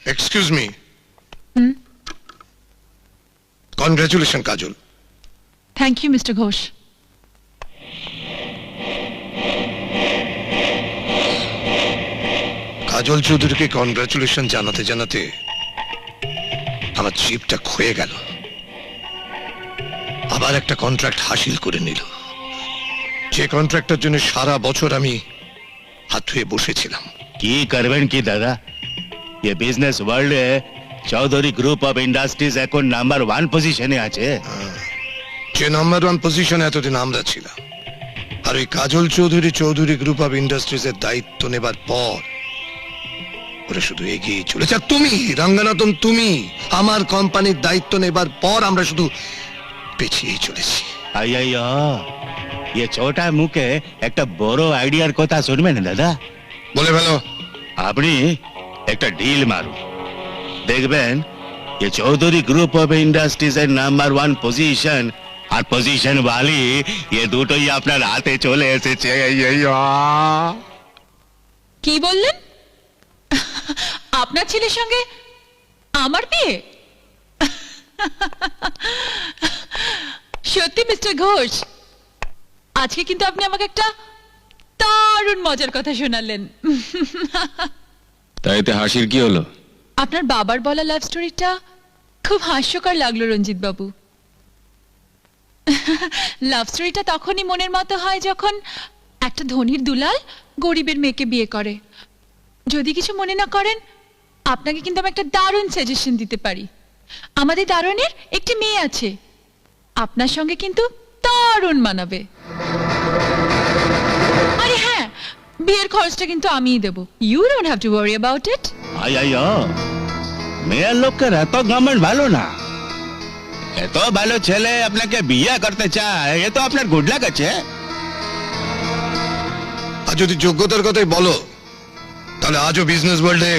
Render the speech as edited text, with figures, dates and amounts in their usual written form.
Excuse me. Congratulation Kajal. Thank you mister Ghosh. Kajal চৌধুরীকে congratulation জানাতে জানাতে আমার জিপটা ক্ষয়ে গেল। আবার একটা কন্ট্রাক্ট হাসিল করে নিল, যে কন্ট্রাক্টের জন্য সারা বছর আমি হাত ধুয়ে বসেছিলাম। কি করবেন কি দাদা, ये business world Chaudhary group of industries এখন নাম্বার 1 পজিশনে আছে। যে নাম্বার 1 পজিশনে এতদিন আমরা ছিলাম, আর ওই Kajal Chowdhury Chowdhury group of industries এর দায়িত্ব নেবার পর ওরা শুধু এগিয়ে চলেছে। আর তুমি রঙ্গনাথন, তুমি আমার কোম্পানির দায়িত্ব নেবার পর আমরা শুধু পেছিয়ে চলেছি। আইয়া ये ছোটা মুখে একটা বড় আইডিয়ার কথা শুনবেন দাদা। বলে ফেলো। আপনি একটা ডিল মারুন, দেখবেন ये चौधरी ग्रुप ऑफ इंडस्ट्रीज এর নাম্বার 1 পজিশন আর পজিশন वाली ये দুটোই আপনার হাতে চলে এসেছে। কি বললেন? আপনার ছেলের সঙ্গে আমার বিয়ে? সত্যি মিস্টার ঘোষ, আজকে কিন্তু আপনি আমাকে একটা দারুণ মজার কথা শোনালেন। তাইতে হাসির কি হলো? আপনার বাবার বলা লাভ স্টোরিটা খুব হাস্যকর লাগলো রঞ্জিত বাবু। লাভ স্টোরিটা তখনই মনের মতো হয় যখন একটা ধনীর দুলাল গরিবের মেয়েকে বিয়ে করে। যদি কিছু মনে না করেন, আপনাকে কিন্তু আমি একটা দারুণ সাজেশন দিতে পারি। আমাদের দারুণের একটি মেয়ে আছে, আপনার সঙ্গে কিন্তু দারুণ মানাবে। আরে হ্যাঁ, বিয়ের খরচটা কিন্তু আমিই দেব। You don't have to worry about it. আইয়া মেয়ের লোকের এত গভর্নমেন্ট ভালো না, এত ভালো ছেলে আপনাকে বিয়ে করতে চায়, এ তো আপনার গুড লাক আছে। আর যদি যোগ্যতার কথাই বলো, তাহলে আজও বিজনেস ওয়ার্ল্ডে